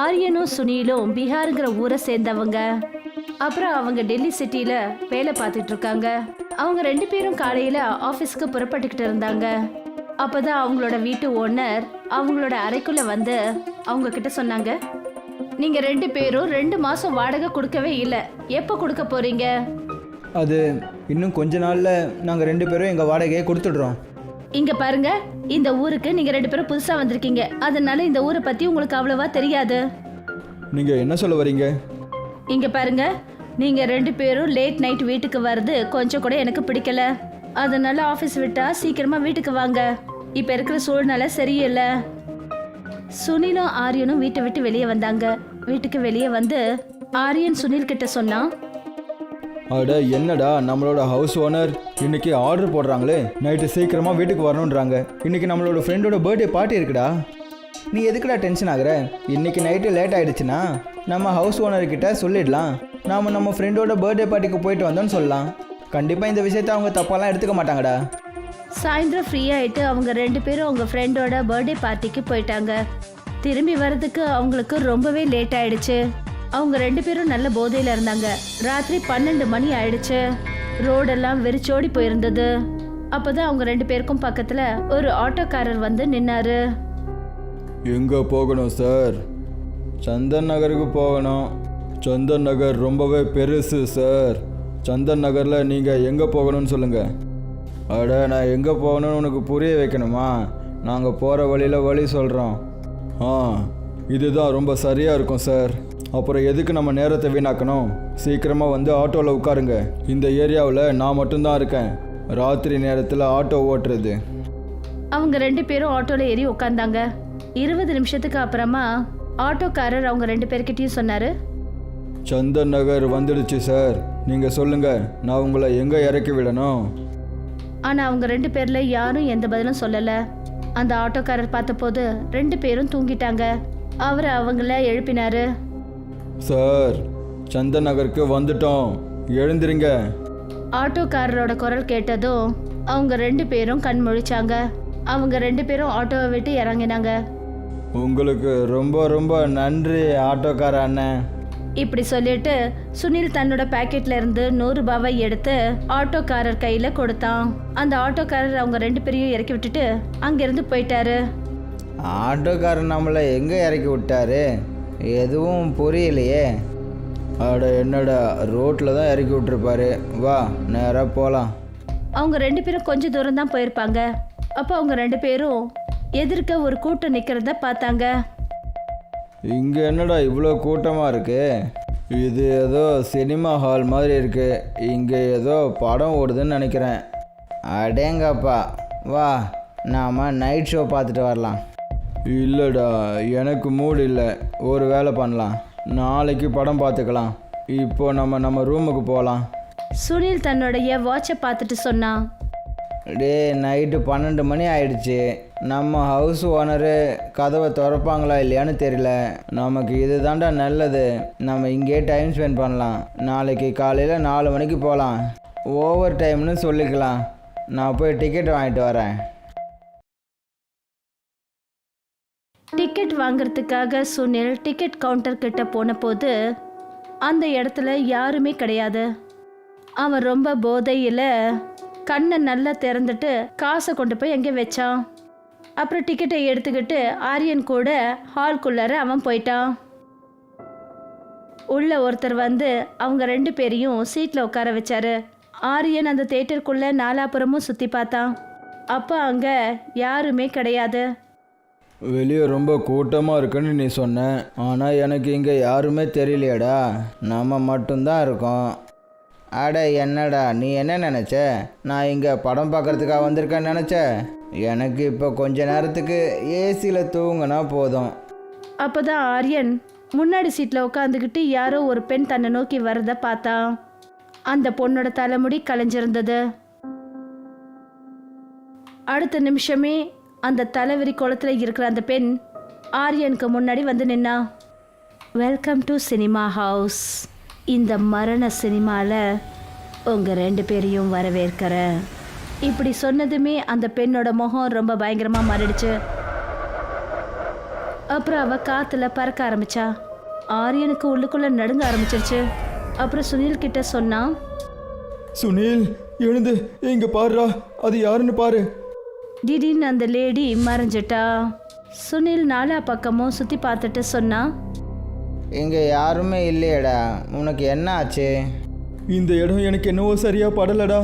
ஆரியனும் சுனிலும் பீகாருங்கிற ஊரை சேர்ந்தவங்க. அப்புறம் அவங்க டெல்லி சிட்டில வேலை பார்த்துட்டு இருக்காங்க. அவங்க 2 பேரும் காலையில ஆபீஸ்க்கு புறப்பட்டுக்கிட்டு இருந்தாங்க. அப்பதான் அவங்களோட வீட்டு ஓனர் அவங்களோட அறைக்குள்ள வந்து அவங்க கிட்ட சொன்னாங்க, நீங்க 2 பேரும் 2 மாசம் வாடகை கொடுக்கவே இல்லை, எப்ப கொடுக்க போறீங்க? அது இன்னும் கொஞ்ச நாள்ல நாங்க 2 பேரும் எங்க வாடகையை கொடுத்துடுறோம். இங்க பாருங்க, இந்த ஊருக்கு நீங்க 2 பேரும் புதுசா வந்திருக்கீங்க, அதனால இந்த ஊரை பத்தி உங்களுக்கு அவ்வளவா தெரியாது. நீங்க என்ன சொல்ல வரீங்க? இங்க பாருங்க, நீங்க 2 பேரும் லேட் நைட் வீட்டுக்கு வர்றது கொஞ்சம் கூட எனக்கு பிடிக்கல. அதனால ஆபீஸ் விட்டா சீக்கிரமா வீட்டுக்கு வாங்க. இப்ப இருக்கிற சூழ்நிலை சரியில்லை. சுனிலும் ஆரியனும் வீட்டை விட்டு வெளியே வந்தாங்க. வீட்டுக்கு வெளியே வந்து ஆரியன் சுனில் கிட்ட சொன்னான், அட என்னடா, நம்மளோட ஹவுஸ் ஓனர் இன்னைக்கு ஆர்டர் போடுறாங்களே, நைட்டு சீக்கிரமா வீட்டுக்கு வரணுன்றாங்க. இன்னைக்கு நம்மளோட ஃப்ரெண்டோட பர்த்டே பார்ட்டி இருக்குடா. நீ எதுக்குடா டென்ஷன் ஆகுற? இன்னைக்கு நைட்டு லேட் ஆயிடுச்சுன்னா நம்ம ஹவுஸ் ஓனர்கிட்ட சொல்லிடலாம், நாம நம்ம ஃப்ரெண்டோட பர்த்டே பார்ட்டிக்கு போயிட்டு வந்தோம்னு சொல்லலாம். கண்டிப்பாக இந்த விஷயத்த அவங்க தப்பாலாம் எடுத்துக்க மாட்டாங்கடா. சாயந்தரம் ஃப்ரீ ஆயிட்டு அவங்க 2 பேரும் அவங்க ஃப்ரெண்டோட பர்த்டே பார்ட்டிக்கு போயிட்டாங்க. திரும்பி வர்றதுக்கு அவங்களுக்கு ரொம்பவே லேட் ஆயிடுச்சு. அவங்க 2 பேரும் நல்ல போதையில இருந்தாங்க. ராத்திரி 12 மணி ஆயிடுச்சு. ரோடெல்லாம் வெறிச்சோடி போயிருந்தது. அப்பதான் அவங்க 2 பேருக்கும் பக்கத்துல ஒரு ஆட்டோக்காரர் வந்து நின்னாரு. எங்கே போகணும் சார்? சந்தன் நகருக்கு போகணும். சந்தன் நகர் ரொம்பவே பெருசு சார். சந்தன் நகரில் நீங்கள் எங்கே போகணும்னு சொல்லுங்கள். அட, நான் எங்கே போகணும்னு உனக்கு புரிய வைக்கணுமா? நாங்கள் போகிற வழியில் வழி சொல்கிறோம். இதுதான் ரொம்ப சரியாக இருக்கும் சார். அப்புறம் எதுக்கு நம்ம நேரத்தை வீணாக்கணும்? சீக்கிரமாக வந்து ஆட்டோவில் உட்காருங்க. இந்த ஏரியாவில் நான் மட்டும்தான் இருக்கேன் ராத்திரி நேரத்தில் ஆட்டோ ஓட்டுறது. அவங்க 2 பேரும் ஆட்டோல ஏறி உட்கார்ந்தாங்க. 20 நிமிஷத்துக்கு அப்புறமா ஆட்டோக்காரர் அவங்க 2 பேர்கிட்டயும் சொன்னாரு, சந்தன் நகர் வந்துடுச்சு சார். நீங்கள் சொல்லுங்கள், நான் உங்களை எங்கே இறக்கி விடணும்? ஆனால் அவங்க 2 பேர்ல யாரும் எந்த பதிலும் சொல்லலை. அந்த ஆட்டோக்காரர் பார்த்தபோது 2 பேரும் தூங்கிட்டாங்க. அவர் அவங்கள எழுப்பினாரு. சார், சந்தன் நகருக்கு வந்துட்டோம், எழுந்திருங்க. ஆட்டோக்காரரோட குரல் கேட்டதும் அவங்க 2 பேரும் கண் முழிச்சாங்க. அவங்க 2 பேரும் ஆட்டோவை விட்டு இறங்கினாங்க. உங்களுக்கு ரொம்ப ரொம்ப நன்றி ஆட்டோக்கார அண்ணன். இப்படி சொல்லிட்டு சுனில் தன்னோட பாக்கெட்ல இருந்து 100 ரூபாவை எடுத்து ஆட்டோக்காரர் கையில கொடுத்தான். அந்த ஆட்டோக்காரர் அவங்க 2 பேரையும் இறக்கி விட்டுட்டு அங்கிருந்து போயிட்டாரு. ஆட்டோக்காரர் நம்மளை எங்கே இறக்கி விட்டாரு? எதுவும் புரியலையே. அட என்னடா, ரோட்டில் தான் இறக்கி விட்டுருப்பாரு. வா, நேராக போகலாம். அவங்க 2 பேரும் கொஞ்சம் தூரம் தான் போயிருப்பாங்க. அப்போ அவங்க 2 பேரும் எதிர்க்க ஒரு கூட்டம் நிற்கிறத பார்த்தாங்க. இங்கே என்னடா இவ்வளோ கூட்டமாக இருக்கு? இது ஏதோ சினிமா ஹால் மாதிரி இருக்கு. இங்கே ஏதோ படம் ஓடுதுன்னு நினைக்கிறேன். அடேங்கப்பா, வா நாம் நைட் ஷோ பார்த்துட்டு வரலாம். இல்லைடா, எனக்கு மூடு இல்லை. ஒரு வேலை பண்ணலாம், நாளைக்கு படம் பார்த்துக்கலாம். இப்போ நம்ம ரூமுக்கு போகலாம். சுனில் தன்னுடைய வாட்சை பார்த்துட்டு சொன்னான், டே, நைட்டு 12 மணி ஆயிடுச்சு. நம்ம ஹவுஸ் ஓனரு கதவை திறப்பாங்களா இல்லையான்னு தெரியல. நமக்கு இது தாண்டா நல்லது. நம்ம இங்கே டைம் ஸ்பெண்ட் பண்ணலாம். நாளைக்கு காலையில் 4 மணிக்கு போகலாம். ஓவர் டைம்னு சொல்லிக்கலாம். நான் போய் டிக்கெட் வாங்கிட்டு வரேன். டிக்கெட் வாங்குறதுக்காக சுனில் டிக்கெட் கவுண்டர் கிட்ட போன போது அந்த இடத்துல யாருமே கிடையாது. அவன் ரொம்ப போதையில் கண்ணை நல்லா திறந்துட்டு காசை கொண்டு போய் எங்கே வச்சான். அப்புறம் டிக்கெட்டை எடுத்துக்கிட்டு ஆரியன் கூட ஹால்குள்ளார அவன் போயிட்டான். உள்ள ஒருத்தர் வந்து அவங்க 2 பேரையும் சீட்டில் உட்கார வச்சாரு. ஆரியன் அந்த தேட்டருக்குள்ள நாலாபுரமும் சுற்றி பார்த்தான். அப்போ அங்கே யாருமே கிடையாது. வெளியே ரொம்ப கூட்டமாக இருக்குன்னு நீ சொன்ன, ஆனால் எனக்கு இங்கே யாருமே தெரியலையடா. நம்ம மட்டும்தான் இருக்கோம். அட என்னடா, நீ என்ன நினச்ச? நான் இங்கே படம் பார்க்குறதுக்காக வந்திருக்கேன்னு நினச்ச? எனக்கு இப்போ கொஞ்ச நேரத்துக்கு ஏசியில் தூங்கினா போதும். அப்போ தான் ஆரியன் முன்னாடி சீட்டில் உட்காந்துக்கிட்டு யாரோ ஒரு பெண் தன்னை நோக்கி வர்றத பார்த்தான். அந்த பொண்ணோட தலைமுடி கலைஞ்சிருந்தது. அடுத்த நிமிஷமே அந்த தலைவிரி குளத்தில் இருக்கிற அந்த பெண் ஆரியனுக்கு முன்னாடி வந்து நின்னா. Welcome to cinema house. இந்த மரண சினிமாவில் உங்கள் 2 பேரையும் வரவேற்கிறேன். இப்படி சொன்னதுமே அந்த பெண்ணோட முகம் ரொம்ப பயங்கரமாக மாறிடுச்சு. அப்புறம் அவ காத்துல பறக்க ஆரம்பிச்சா. ஆரியனுக்கு உள்ளுக்குள்ள நடுங்க ஆரம்பிச்சிருச்சு. அப்புறம் சுனில் கிட்ட சொன்னா, சுனில் எழுந்து இங்க பாருடா, அது யாருன்னு பாரு. திடீர்னு அந்த லேடி மறைஞ்சிட்டா. சுனில் நாலா பக்கமும் சுத்தி பார்த்துட்டு சொன்னா, இங்கே யாருமே இல்லையேடா, உனக்கு என்ன ஆச்சு? இந்த இடம் எனக்கு என்னவோ சரியா படலடா.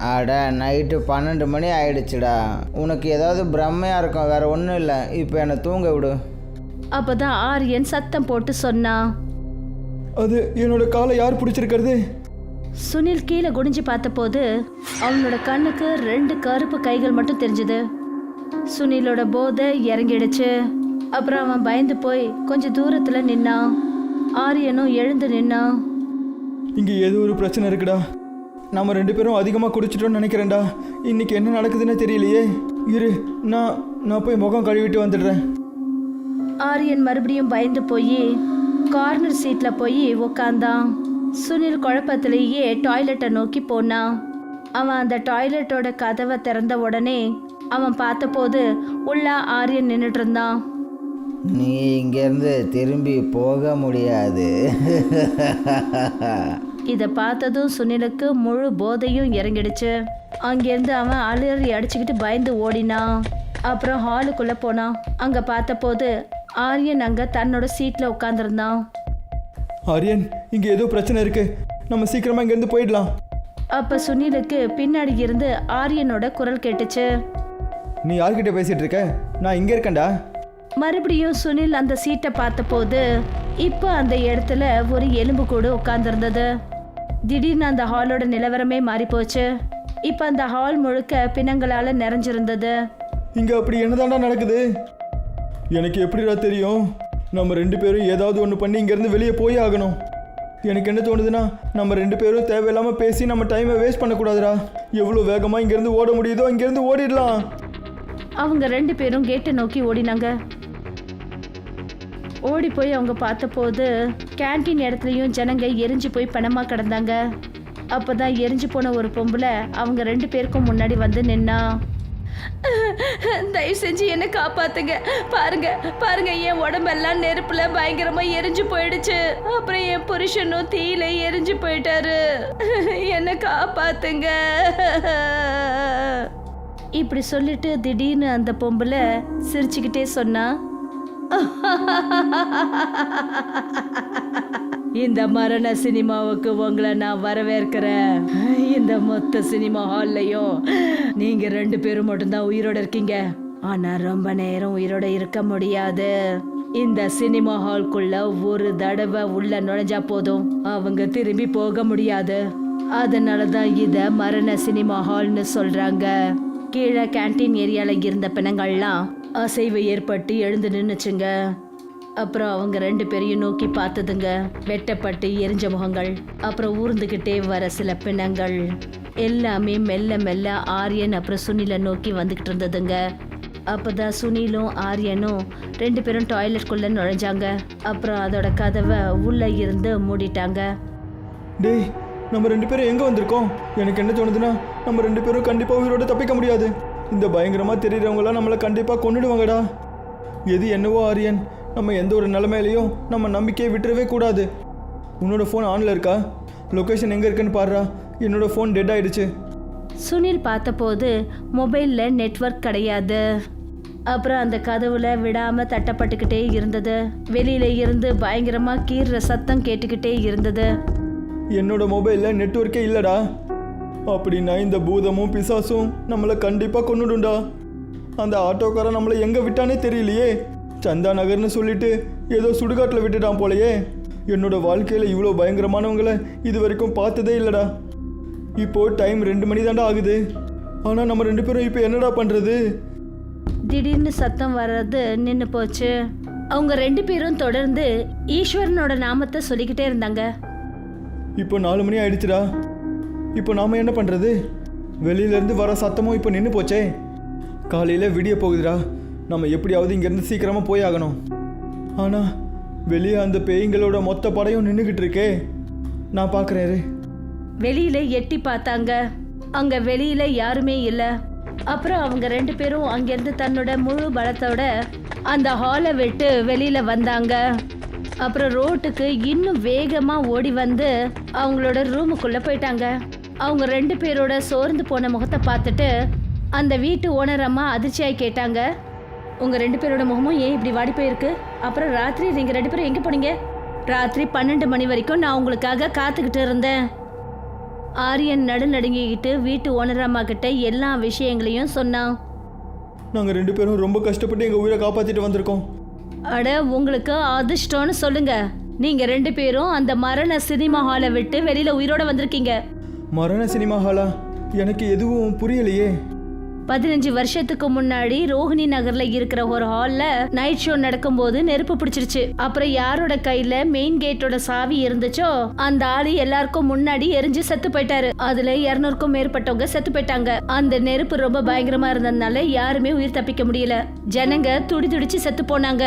அட நைட்டு 12 மணி ஆயிடுச்சுடா. உனக்கு ஏதாவது பிரம்மையாக இருக்கும், வேற ஒன்றும் இல்லை. இப்போ என்னை தூங்க விடு. அப்பதான் ஆரியன் சத்தம் போட்டு சொன்னா. அது என்னோட காலை யார் பிடிச்சிருக்கிறது? சுனில் கீழே குனிஞ்சு பார்த்தபோது அவனோட கண்ணுக்கு 2 கருப்பு கைகள் மட்டும் தெரிஞ்சுது. சுனிலோட போதை இறங்கிடுச்சு. அப்புறம் அவன் பயந்து போய் கொஞ்சம் தூரத்துல நின்னான். ஆரியனும் எழுந்து நின்னான். இங்கே ஏதோ ஒரு பிரச்சனை இருக்குடா. நம்ம 2 பேரும் அதிகமாக குடிச்சிட்டோம்னு நினைக்கிறேன்டா. இன்னைக்கு என்ன நடக்குதுன்னு தெரியலையே. இரு, நான் போய் முகம் கழுவிட்டு வந்துடுறேன். ஆரியன் மறுபடியும் பயந்து போய் கார்னர் சீட்ல போய் உக்காந்தான். சுனில் குழப்பத்திலேயே டாய்லெட்டை நோக்கி போனான். அவன் அந்த டாய்லெட்டோட கதவை திறந்த உடனே அவன் பார்த்தபோது உள்ள ஆரியன் நின்றுட்டு இருந்தான். நீ இங்கேருந்து திரும்பி போக முடியாது. இதை பார்த்ததும் சுனிலுக்கு முழு போதையும் இறங்கிடுச்சு. அங்கேருந்து அவன் அலறி அடிச்சுக்கிட்டு பயந்து ஓடினான். அப்புறம் ஹாலுக்குள்ள போனான். அங்க பார்த்தபோது ஆரியன் அங்க தன்னோட சீட்ல உட்காந்துருந்தான். ஆரியன், இங்கே ஏதோ பிரச்சனை இருக்கு. நம்ம சீக்கிரமா இங்கேருந்து போயிடலாம். அப்ப சுனிலுக்கு பின்னாடி இருந்து ஆரியனோட குரல் கேட்டுச்சு. நீ யார்கிட்ட பேசிட்டு இருக்க? நான் இங்கே இருக்கேன்டா. மறுபடியும் சுனில் அந்த சீட்டை பார்த்தபோது இப்போ அந்த இடத்துல ஒரு எலும்பு கூடு உட்கார்ந்துருந்தது. திடீர்னு அந்த ஹாலோட நிலவரமே மாறி போச்சு. இப்போ அந்த ஹால் முழுக்க பிணங்களால நிறைஞ்சிருந்தது. இங்கே அப்படி என்னதாண்டா நடக்குது? எனக்கு எப்படிடா தெரியும்? நம்ம 2 பேரும் ஏதாவது ஒன்று பண்ணி இங்கேருந்து வெளியே போய் ஆகணும். எனக்கு என்ன தோணுதுன்னா, நம்ம 2 பேரும் தேவையில்லாமல் பேசி நம்ம டைமை வேஸ்ட் பண்ணக்கூடாதுடா. எவ்வளோ வேகமாக இங்கேருந்து ஓட முடியுதோ இங்கேருந்து ஓடிடலாம். அவங்க 2 பேரும் கேட்டை நோக்கி ஓடினாங்க. ஓடி போய் அவங்க பார்த்தபோது கேன்டீன் இடத்துலையும் ஜனங்க எரிஞ்சு போய் பணமா கிடந்தாங்க. அப்பதான் எரிஞ்சு போன ஒரு பொம்பளை அவங்க 2 பேருக்கும் முன்னாடி வந்து நின்னா. தயவு செஞ்சு என்ன காப்பாத்துங்க. பாருங்க பாருங்க, என் உடம்பெல்லாம் நெருப்புல பயங்கரமா எரிஞ்சு போயிடுச்சு. அப்புறம் என் புருஷனும் தீயில எரிஞ்சு போயிட்டாரு. என்ன காப்பாத்துங்க. இப்படி சொல்லிட்டு திடீர்னு அந்த பொம்பளை சிரிச்சுக்கிட்டே சொன்னா, இந்த மரண சினிமாவுக்கு உங்களை நான் வரவேற்கிறேன். இந்த மொத்த சினிமா ஹால்லையும் நீங்க 2 பேரும் மட்டும்தான் உயிரோட இருக்கீங்க. ஆனா ரொம்ப நேரம் உயிரோட இருக்க முடியாது. இந்த சினிமா ஹால்குள்ள ஒரு தடவை உள்ள நுழைஞ்சா போதும், அவங்க திரும்பி போக முடியாது. அதனாலதான் இத மரண சினிமா ஹால்னு சொல்றாங்க. கீழே கேன்டீன் ஏரியால இருந்த பிணங்கள்லாம் அசைவு ஏற்பட்டு எழுந்து நின்னுச்சுங்க. அப்புறம் அவங்க 2 பேரையும் நோக்கி பார்த்ததுங்க. வெட்டப்பட்டு எரிஞ்ச முகங்கள், அப்புறம் ஊர்ந்துகிட்டே வர சில பிணங்கள் எல்லாமே மெல்ல மெல்ல ஆரியன் அப்புறம் சுனிலை நோக்கி வந்துகிட்டு இருந்ததுங்க. அப்பதான் சுனிலும் ஆரியனும் 2 பேரும் டாய்லெட்குள்ள நுழைஞ்சாங்க. அப்புறம் அதோட கதவை உள்ள இருந்து மூடிட்டாங்க. டேய், நம்ம 2 பேரும் எங்கே வந்திருக்கோம்? எனக்கு என்ன தோணுதுன்னா, நம்ம 2 பேரும் கண்டிப்பாக உயிரோட தப்பிக்க முடியாது. இந்த பயங்கரமாக தெரியுறவங்களாம் நம்மளை கண்டிப்பாக கொன்னுடுவாங்கடா. எது என்னவோ ஆரியன், நம்ம எந்த ஒரு நிலைமையிலையும் நம்ம நம்பிக்கையை விட்டுறவே கூடாது. உன்னோட ஃபோன் ஆனில் இருக்கா? லொக்கேஷன் எங்கே இருக்குன்னு பாருடா. என்னோட ஃபோன் டெட் ஆயிடுச்சு. சுனில் பார்த்தபோது மொபைலில் நெட்வொர்க் கிடையாது. அப்புறம் அந்த கதவுல விடாம தட்டப்பட்டுக்கிட்டே இருந்தது. வெளியில இருந்து பயங்கரமா கீறுற சத்தம் கேட்டுக்கிட்டே இருந்தது. என்னோட மொபைலில் நெட்வொர்க்கே இல்லைடா. அப்படின்னா இந்த பூதமும் பிசாசும் நம்மளை கண்டிப்பாக கொன்னுடும்டா. அந்த ஆட்டோக்காரன் நம்மளை எங்கே விட்டானே தெரியலையே. சந்தா நகர்னு சொல்லிட்டு ஏதோ சுடுகாட்டில் விட்டுட்டான் போலையே. என்னோட வாழ்க்கையில் இவ்வளோ பயங்கரமானவங்களை இது வரைக்கும் பார்த்ததே இல்லைடா. இப்போது டைம் 2 மணி தாண்டா ஆகுது. ஆனால் நம்ம 2 பேரும் இப்போ என்னடா பண்ணுறது? திடீர்னு சத்தம் வர்றது நின்று போச்சு. அவங்க 2 பேரும் தொடர்ந்து ஈஸ்வரனோட நாமத்தை சொல்லிக்கிட்டே இருந்தாங்க. இப்போ 4 மணி ஆயிடுச்சுடா. இப்போ நாம் என்ன பண்ணுறது? வெளியிலேருந்து வர சத்தமும் இப்போ நின்று போச்சே. காலையில் விடிய போகுதுடா. நம்ம எப்படியாவது இங்கேருந்து சீக்கிரமாக போய் ஆகணும். ஆனால் வெளியே அந்த பேய்களோட மொத்த படையும் நின்றுக்கிட்டு இருக்கே. நான் பார்க்குறேன். வெளியில எட்டி பார்த்தாங்க. அங்க வெளியில யாருமே இல்லை. அப்புறம் அவங்க 2 பேரும் அங்கிருந்து தன்னோட முழு பலத்தோட அந்த ஹாலை விட்டு வெளியில வந்தாங்க. அப்புறம் ரோட்டுக்கு இன்னும் வேகமா ஓடி வந்து அவங்களோட ரூமுக்குள்ள போயிட்டாங்க. அவங்க 2 பேரோட சோர்ந்து போன முகத்தை பார்த்துட்டு அந்த வீட்டு ஓனர் அம்மா அதிர்ச்சியாய் கேட்டாங்க, உங்க 2 பேரோட முகமும் ஏன் இப்படி வாடி போயிருக்கு? அப்புறம் ராத்திரி நீங்க 2 பேரும் எங்க போனீங்க? ராத்திரி 12 மணி வரைக்கும் நான் உங்களுக்காக காத்துக்கிட்டு இருந்தேன். ஆரியன் நடுநடுங்கிக்கிட்டு வீட்டு ஓனர் அம்மா கிட்ட எல்லா விஷயங்களையும் சொன்னான். நாங்கள் 2 பேரும் ரொம்ப கஷ்டப்பட்டு எங்கள் உயிரை காப்பாற்றிட்டு வந்திருக்கோம். அட, உங்களுக்கு அதிர்ஷ்டம்னு சொல்லுங்க. நீங்க 2 பேரும் அந்த மரண சினிமா ஹாலை விட்டு வெளியில உயிரோட வந்திருக்கீங்க. மரண சினிமா ஹாலா? எனக்கு எதுவும் புரியலையே. 15 வருஷத்துக்கு முன்னாடி ரோஹிணி நகர்ல இருக்கிற ஒரு ஹால்ல நைட் ஷோ நடக்கும்போது நெருப்பு பிடிச்சிருச்சு. அப்புறம் யாரோட கையில மெயின் கேட்டோட சாவி இருந்துச்சோ அந்த ஆளு எல்லாருக்கும் முன்னாடி எரிஞ்சு செத்து போயிட்டாரு. அதுல 200க்கும் மேற்பட்டவங்க செத்து போயிட்டாங்க. அந்த நெருப்பு ரொம்ப பயங்கரமா இருந்ததுனால யாருமே உயிர் தப்பிக்க முடியல. ஜனங்க துடி துடிச்சு செத்து போனாங்க.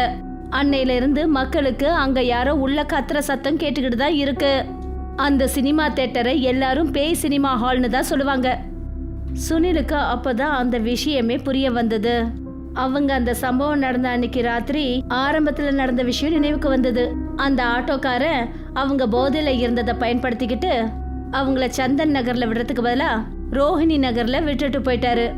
அன்னையில இருந்து மக்களுக்கு அங்க யாரோ உள்ள கத்துற சத்தம் கேட்டுக்கிட்டு தான் இருக்கு. அந்த சினிமா தியேட்டரை எல்லாரும் பேய் சினிமா ஹால்னு தான் சொல்லுவாங்க. சுனிலுக்கு அப்பதான் அந்த விஷயமே புரிய வந்தது. அவங்க அந்த சம்பவம் நடந்த அன்னைக்கு ராத்திரி ஆரம்பத்துல நடந்த விஷயம் நினைவுக்கு வந்தது. அந்த ஆட்டோக்காரன் அவங்க போதையில இருந்ததை பயன்படுத்திக்கிட்டு அவங்கள சந்தன் நகர்ல விடுறதுக்கு பதிலா ரோஹிணி நகர்ல விட்டுட்டு போயிட்டாரு.